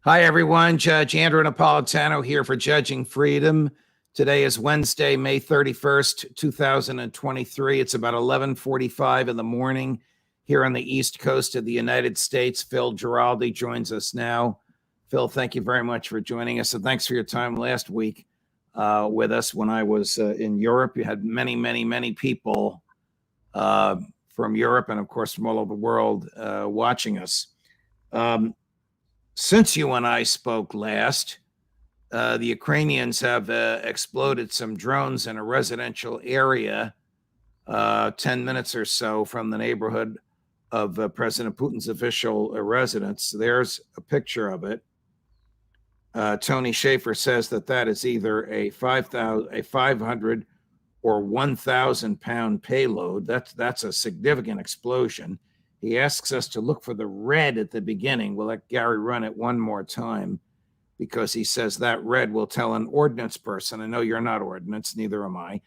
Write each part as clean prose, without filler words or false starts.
Hi, everyone. Judge Andrew Napolitano here for Judging Freedom. Today is Wednesday, May 31st, 2023. It's about 11:45 in the morning here on the East Coast of the United States. Phil Giraldi joins us now. Phil, thank you very much for joining us, and thanks for your time last week with us when I was in Europe. You had many people from Europe and, of course, from all over the world watching us. Since you and I spoke last, the Ukrainians have exploded some drones in a residential area 10 minutes or so from the neighborhood of President Putin's official residence. There's a picture of it. Tony Schaefer says that is either a 500 or 1,000 pound payload. That's a significant explosion. He asks us to look for the red at the beginning. We'll let Gary run it one more time because he says that red will tell an ordnance person. I know you're not ordnance, neither am I.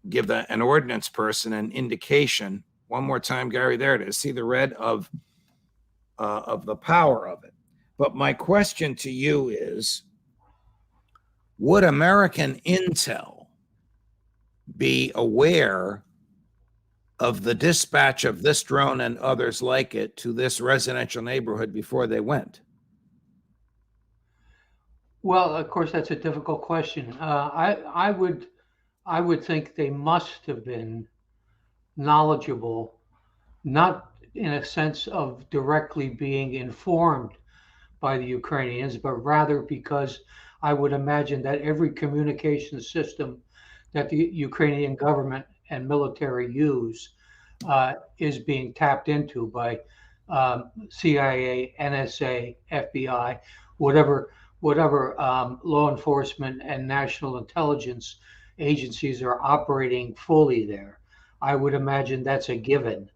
Give an ordnance person an indication. One more time, Gary, there it is. See the red of the power of it. But my question to you is, would American intel be aware of the dispatch of this drone and others like it to this residential neighborhood before they went? Well, of course, that's a difficult question. I would think they must have been knowledgeable, not in a sense of directly being informed by the Ukrainians, but rather because I would imagine that every communication system that the Ukrainian government and military use is being tapped into by CIA, NSA, FBI, whatever law enforcement and national intelligence agencies are operating fully there. I would imagine that's a given.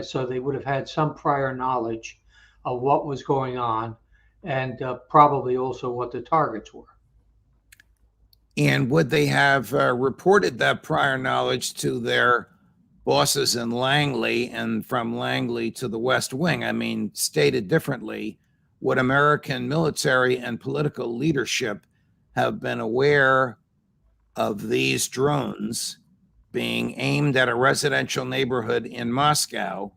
So they would have had some prior knowledge of what was going on and probably also what the targets were. And would they have reported that prior knowledge to their bosses in Langley and from Langley to the West Wing? I mean, stated differently, would American military and political leadership have been aware of these drones being aimed at a residential neighborhood in Moscow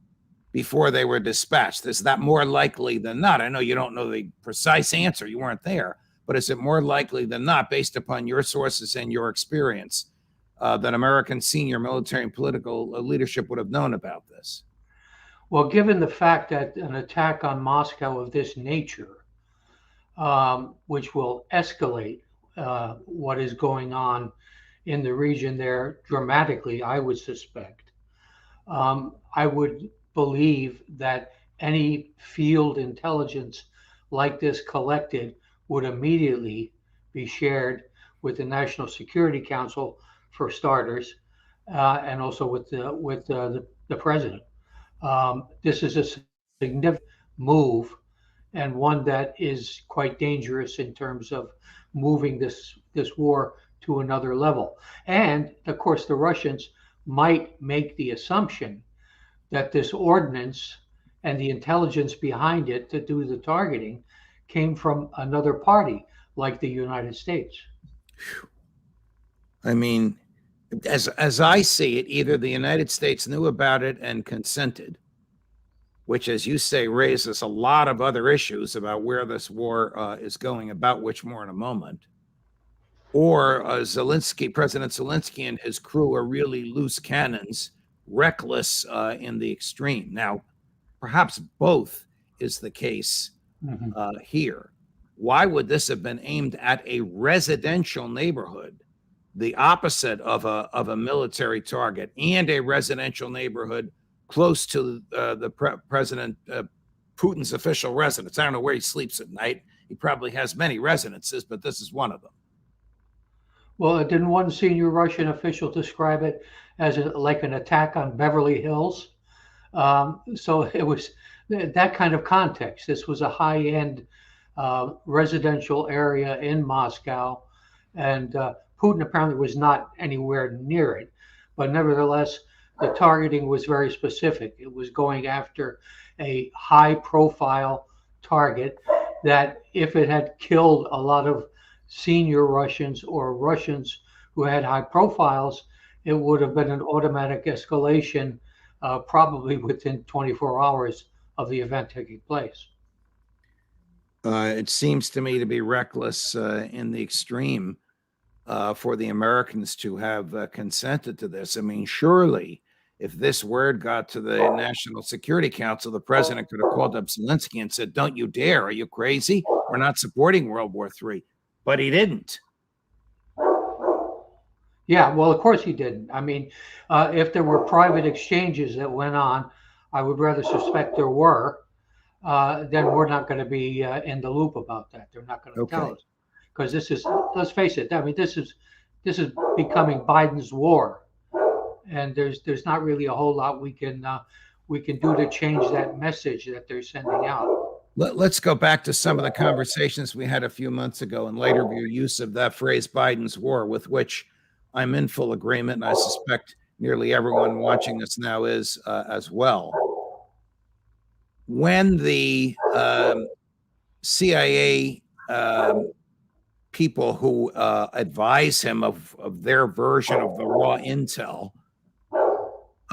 before they were dispatched? Is that more likely than not? I know you don't know the precise answer, you weren't there, but is it more likely than not, based upon your sources and your experience, that American senior military and political leadership would have known about this? Well, given the fact that an attack on Moscow of this nature, which will escalate what is going on in the region there dramatically, I would suspect, I would believe that any field intelligence like this collected would immediately be shared with the National Security Council, for starters, and also with the president. This is a significant move and one that is quite dangerous in terms of moving this war to another level. And of course, the Russians might make the assumption that this ordinance and the intelligence behind it to do the targeting came from another party, like the United States. I mean, as I see it, either the United States knew about it and consented, which, as you say, raises a lot of other issues about where this war is going, about which more in a moment, or President Zelensky and his crew are really loose cannons, reckless in the extreme. Now, perhaps both is the case here. Why would this have been aimed at a residential neighborhood, the opposite of a military target, and a residential neighborhood close to President Putin's official residence? I don't know where he sleeps at night. He probably has many residences, but this is one of them. Well, didn't one senior Russian official describe it as like an attack on Beverly Hills? So it was that kind of context. This was a high-end residential area in Moscow, and Putin apparently was not anywhere near it. But nevertheless, the targeting was very specific. It was going after a high-profile target, that if it had killed a lot of senior Russians or Russians who had high profiles, it would have been an automatic escalation, probably within 24 hours of the event taking place. It seems to me to be reckless in the extreme for the Americans to have consented to this. I mean, surely if this word got to the National Security Council, the president could have called up Zelensky and said, "Don't you dare. Are you crazy? We're not supporting World War III." But he didn't. Yeah, well, of course he didn't. I mean, if there were private exchanges that went on, I would rather suspect there were. Then we're not going to be in the loop about that. They're not going to tell Okay. us, because this is, let's face it. I mean, this is becoming Biden's war, and there's not really a whole lot we can do to change that message that they're sending out. Let's go back to some of the conversations we had a few months ago and later your use of that phrase Biden's war, with which I'm in full agreement. And I suspect nearly everyone watching this now is as well. When the CIA people who advise him of their version of the raw intel,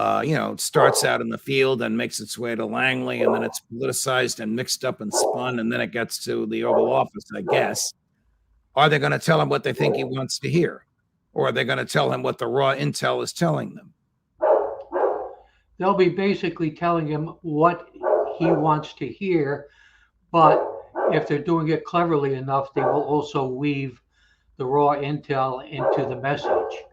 it starts out in the field and makes its way to Langley, and then it's politicized and mixed up and spun, and then it gets to the Oval Office, I guess. Are they going to tell him what they think he wants to hear? Or are they going to tell him what the raw intel is telling them? They'll be basically telling him what he wants to hear, but if they're doing it cleverly enough, they will also weave the raw intel into the message.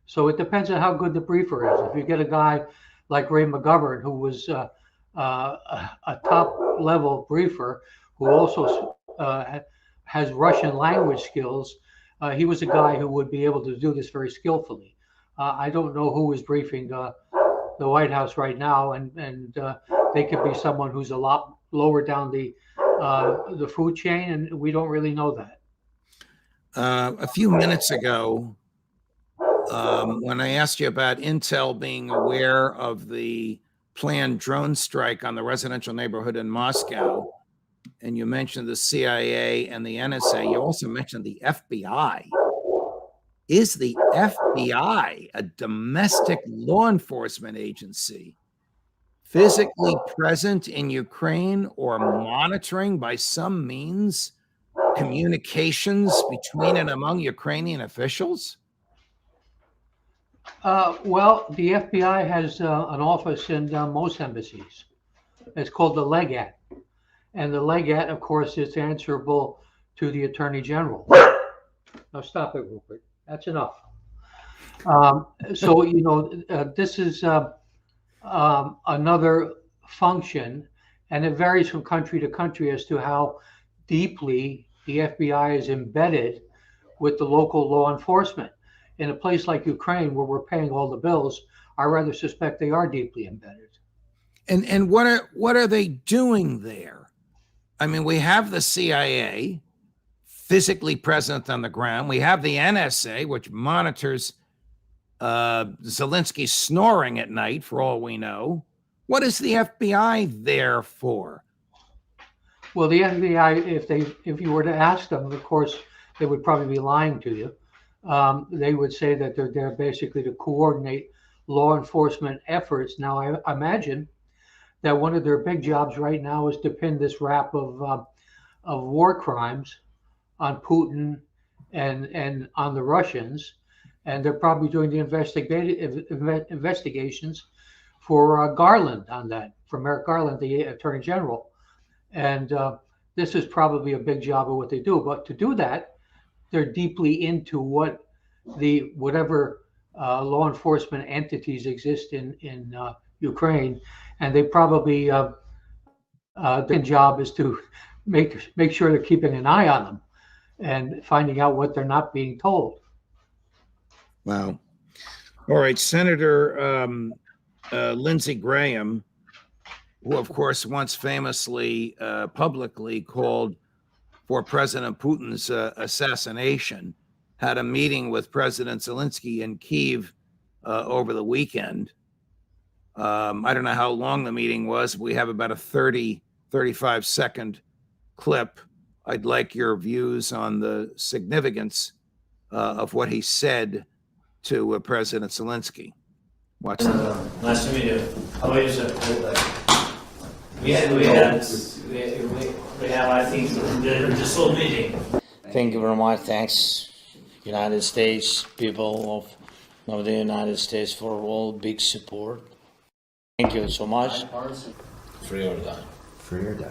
So it depends on how good the briefer is. If you get a guy like Ray McGovern, who was a top level briefer, who also has Russian language skills, he was a guy who would be able to do this very skillfully. I don't know who is briefing the White House right now, and they could be someone who's a lot lower down the food chain, and we don't really know that. A few minutes ago, when I asked you about Intel being aware of the planned drone strike on the residential neighborhood in Moscow, and you mentioned the CIA and the NSA, you also mentioned the FBI. Is the FBI, a domestic law enforcement agency, physically present in Ukraine or monitoring by some means communications between and among Ukrainian officials? Well, the FBI has an office in most embassies. It's called the Legat. And the Legat, of course, is answerable to the Attorney General. Now, stop it, Rupert. That's enough. This is another function, and it varies from country to country as to how deeply the FBI is embedded with the local law enforcement. In a place like Ukraine, where we're paying all the bills, I rather suspect they are deeply embedded. And what are they doing there? I mean, we have the CIA physically present on the ground. We have the NSA, which monitors Zelensky snoring at night, for all we know. What is the FBI there for? Well, the FBI, if you were to ask them, of course, they would probably be lying to you. They would say that they're there basically to coordinate law enforcement efforts. Now, I imagine that one of their big jobs right now is to pin this rap of war crimes on Putin and on the Russians, and they're probably doing the investigations for Garland on that, for Merrick Garland, the Attorney General, and this is probably a big job of what they do. But to do that, they're deeply into whatever law enforcement entities exist in Ukraine, and they probably their job is to make sure they're keeping an eye on them and finding out what they're not being told. Wow. All right, Senator Lindsey Graham, who of course once famously publicly called for President Putin's assassination, had a meeting with President Zelensky in Kyiv over the weekend. I don't know how long the meeting was. We have about a 35-second clip. I'd like your views on the significance of what he said to President Zelensky. Watch that. Nice to meet you. How are you, sir? We have, I think, the full meeting. Thank you very much. Thanks, United States people of the United States, for all big support. Thank you so much. Free or die. Free or die.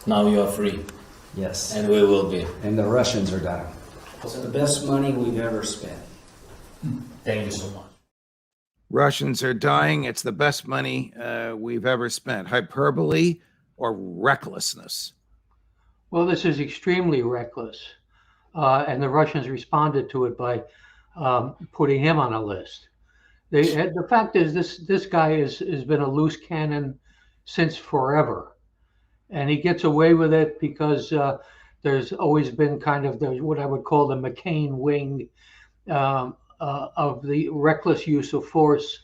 Now you are free, Yes. and we will be. And the Russians are dying. It's the best money we've ever spent. Thank you so much. Russians are dying. It's the best money we've ever spent. Hyperbole or recklessness? Well, this is extremely reckless. And the Russians responded to it by putting him on a list. The fact is, this guy has been a loose cannon since forever. And he gets away with it because there's always been kind of what I would call the McCain wing of the reckless use of force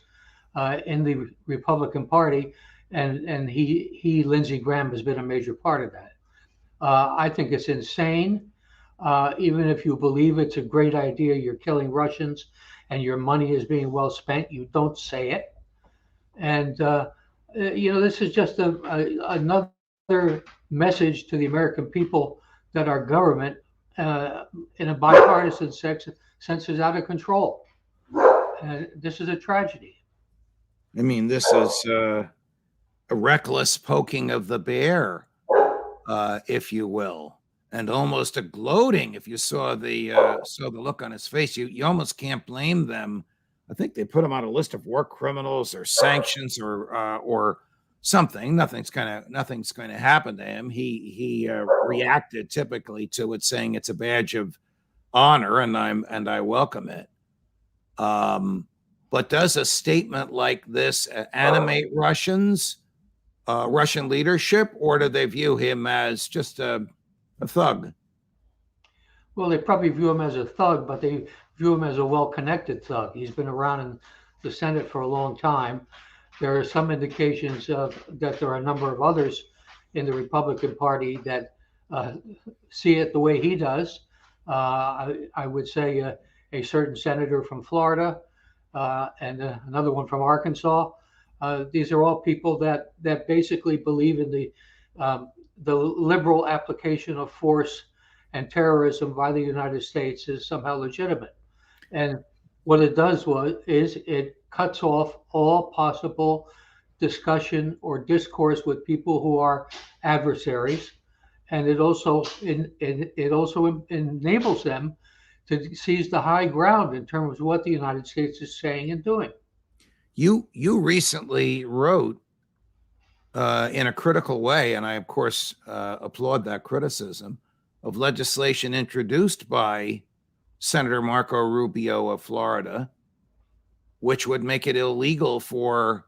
in the Republican Party. And Lindsey Graham has been a major part of that. I think it's insane. Even if you believe it's a great idea, you're killing Russians and your money is being well spent, you don't say it. And, this is just another message to the American people that our government, in a bipartisan sense, is out of control. And this is a tragedy. I mean, this is a reckless poking of the bear, if you will, and almost a gloating. If you saw the look on his face, you almost can't blame them. I think they put him on a list of war criminals or sanctions or something. Nothing's going to happen to him. He reacted typically to it, saying it's a badge of honor, and I welcome it. But does a statement like this animate Russian leadership, or do they view him as just a thug? Well, they probably view him as a thug, but they view him as a well-connected thug. He's been around in the Senate for a long time. There are some indications that there are a number of others in the Republican Party that see it the way he does. I would say a certain senator from Florida and another one from Arkansas. These are all people that basically believe in the liberal application of force and terrorism by the United States is somehow legitimate. And what it does is it cuts off all possible discussion or discourse with people who are adversaries, and it also enables them to seize the high ground in terms of what the United States is saying and doing. You recently wrote in a critical way, and I of course applaud that criticism, of legislation introduced by Senator Marco Rubio of Florida, which would make it illegal for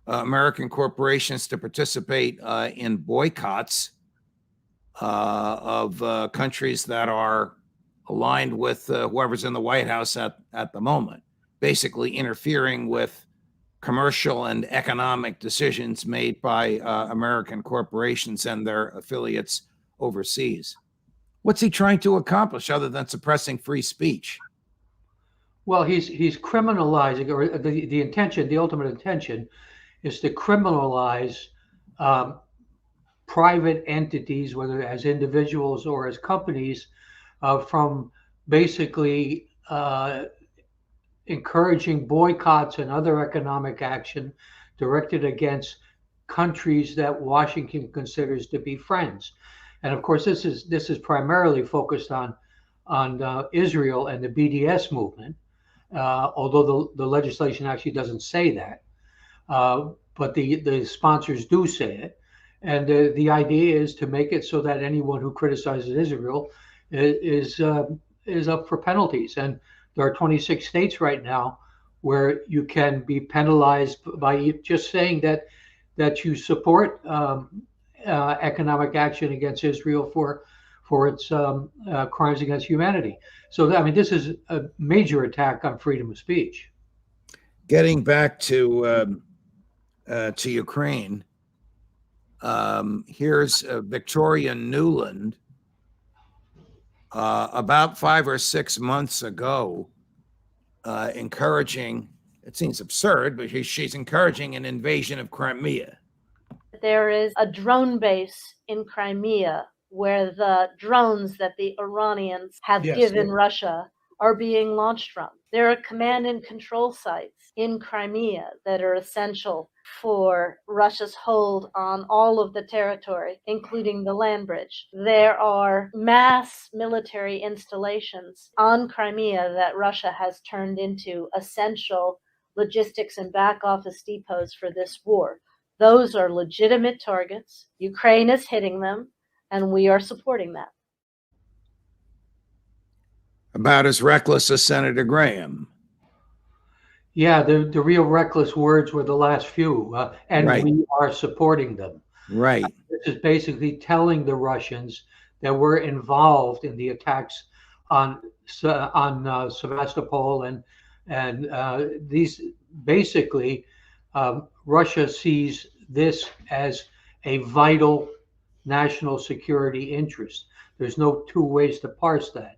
American corporations to participate in boycotts of countries that are aligned with whoever's in the White House at the moment, basically interfering with commercial and economic decisions made by American corporations and their affiliates overseas. What's he trying to accomplish other than suppressing free speech? Well, he's criminalizing, or the intention, the ultimate intention, is to criminalize private entities, whether as individuals or as companies, from basically encouraging boycotts and other economic action directed against countries that Washington considers to be friends. And of course, this is primarily focused on Israel and the BDS movement, although the legislation actually doesn't say that, but the sponsors do say it. And the idea is to make it so that anyone who criticizes Israel is up for penalties. And there are 26 states right now where you can be penalized by just saying that you support economic action against Israel for its crimes against humanity. So, I mean, this is a major attack on freedom of speech. Getting back to Ukraine, Here's Victoria Newland about 5 or 6 months ago, encouraging, it seems absurd, but she's encouraging an invasion of Crimea. There is a drone base in Crimea where the drones that the Iranians have given Russia are being launched from. There are command and control sites in Crimea that are essential for Russia's hold on all of the territory, including the land bridge. There are mass military installations on Crimea that Russia has turned into essential logistics and back office depots for this war. Those are legitimate targets. Ukraine is hitting them, and we are supporting that. About as reckless as Senator Graham. Yeah, the real reckless words were the last few, and Right. we are supporting them. Right. This is basically telling the Russians that we're involved in the attacks on Sevastopol, and these basically Russia sees this as a vital national security interest. There's no two ways to parse that,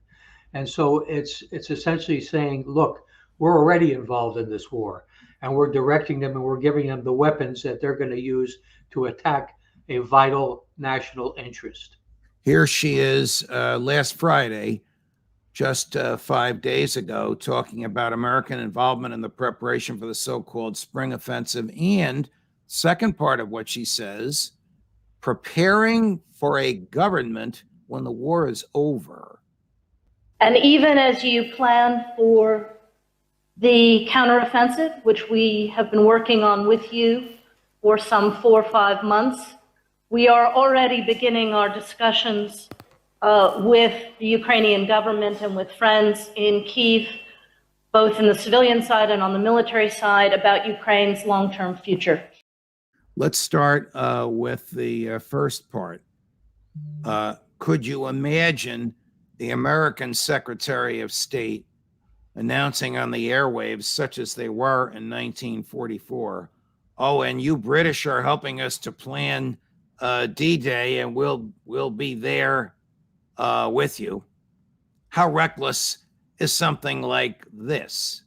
and so it's essentially saying, look, we're already involved in this war, and we're directing them and we're giving them the weapons that they're going to use to attack a vital national interest. Here she is last Friday, just 5 days ago, talking about American involvement in the preparation for the so-called spring offensive. And second part of what she says, preparing for a government when the war is over. And even as you plan for the counteroffensive, which we have been working on with you for some 4 or 5 months, we are already beginning our discussions with the Ukrainian government and with friends in Kyiv, both in the civilian side and on the military side, about Ukraine's long-term future. Let's start with the first part. Could you imagine the American Secretary of State announcing on the airwaves, such as they were in 1944, oh, and you British are helping us to plan D-Day, and we'll be there with you? How reckless is something like this?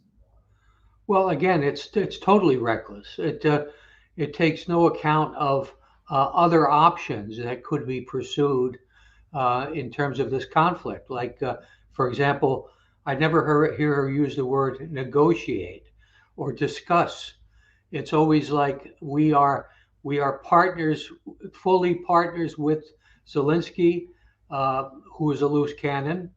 Well, again, it's totally reckless. It takes no account of other options that could be pursued in terms of this conflict. Like, for example, I never hear her use the word negotiate or discuss. It's always like we are partners, fully partners with Zelensky, who is a loose cannon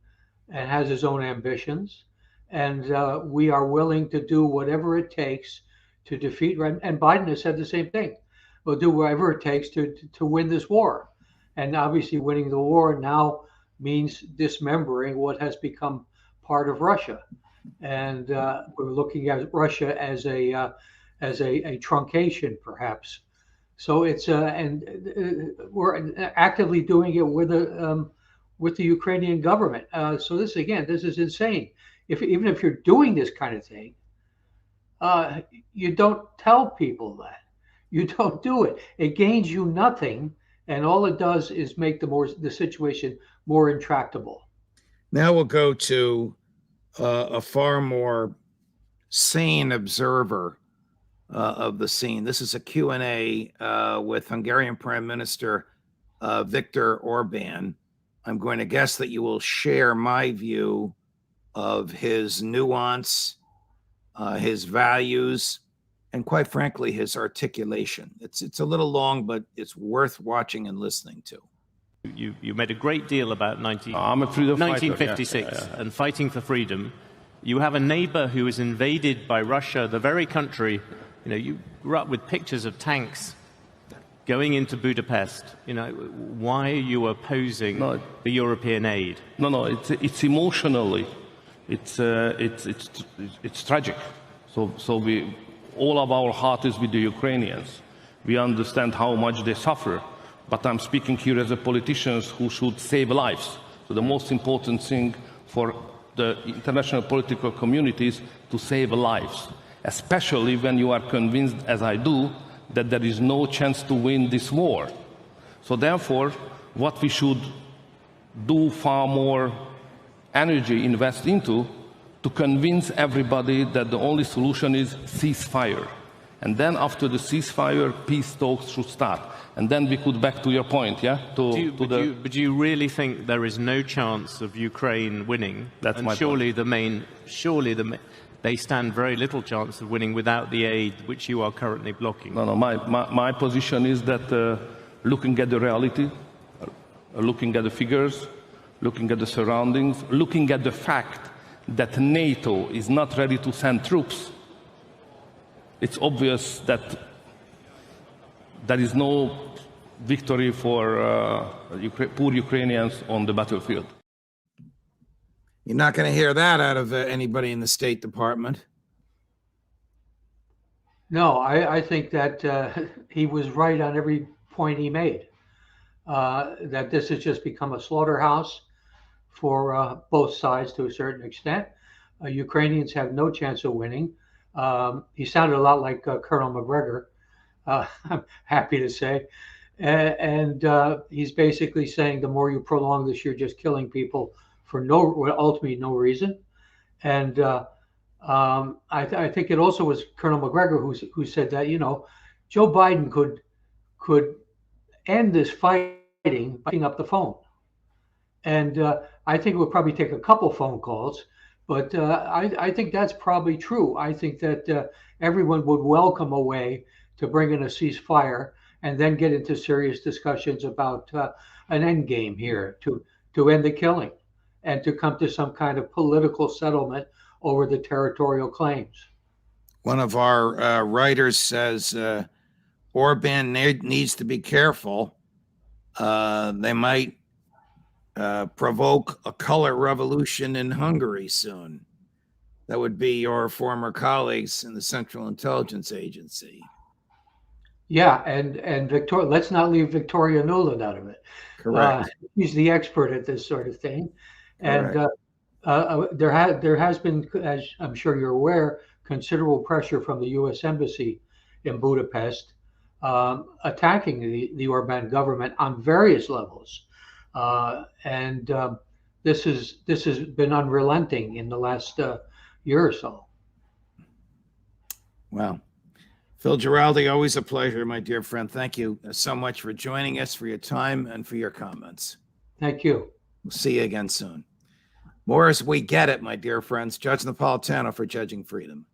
and has his own ambitions, and we are willing to do whatever it takes to defeat. And Biden has said the same thing. We'll do whatever it takes to win this war. And obviously, winning the war now means dismembering what has become part of Russia, and we're looking at Russia as a truncation, perhaps. So it's we're actively doing it with the Ukrainian government. So this is insane. Even if you're doing this kind of thing, you don't tell people that. You don't do it. It gains you nothing, and all it does is make the situation more intractable. Now we'll go to a far more sane observer of the scene. This is a Q&A with Hungarian Prime Minister Viktor Orban. I'm going to guess that you will share my view of his nuance, his values, and quite frankly, his articulation. It's a little long, but it's worth watching and listening to. You made a great deal about I'm a freedom fighter, 1956 and fighting for freedom. You have a neighbor who is invaded by Russia, the very country. You grew up with pictures of tanks going into Budapest. Why are you opposing the European aid? No, it's emotionally, it's tragic. So we, all of our heart is with the Ukrainians. We understand how much they suffer. But I'm speaking here as a politician who should save lives. So the most important thing for the international political community is to save lives, especially when you are convinced, as I do, that there is no chance to win this war. So therefore, what we should do far more energy invest into to convince everybody that the only solution is ceasefire. And then after the ceasefire, peace talks should start. And then we could, back to your point, yeah? But do you really think there is no chance of Ukraine winning? That's and my surely they stand very little chance of winning without the aid which you are currently blocking. No, my position is that looking at the reality, looking at the figures, looking at the surroundings, looking at the fact that NATO is not ready to send troops, it's obvious that there is no victory for poor Ukrainians on the battlefield. You're not going to hear that out of anybody in the State Department. No, I think that he was right on every point he made. That this has just become a slaughterhouse for both sides to a certain extent. Ukrainians have no chance of winning. He sounded a lot like Colonel McGregor, I'm happy to say. And he's basically saying the more you prolong this, you're just killing people for ultimately no reason. And I think it also was Colonel McGregor who said that, Joe Biden could end this fighting by picking up the phone. And I think it would probably take a couple phone calls, but I think that's probably true. I think that everyone would welcome a way to bring in a ceasefire and then get into serious discussions about an end game here to end the killing and to come to some kind of political settlement over the territorial claims. One of our writers says Orban needs to be careful. They might provoke a color revolution in Hungary soon. That would be your former colleagues in the Central Intelligence Agency. Yeah, and Victoria, let's not leave Victoria Nuland out of it. Correct. He's the expert at this sort of thing. Correct. And there has been, as I'm sure you're aware, considerable pressure from the U.S. Embassy in Budapest attacking the Orban government on various levels. And this has been unrelenting in the last year or so. Well, Phil Giraldi, always a pleasure, my dear friend. Thank you so much for joining us, for your time, and for your comments. Thank you. We'll see you again soon. More as we get it, my dear friends. Judge Napolitano for Judging Freedom.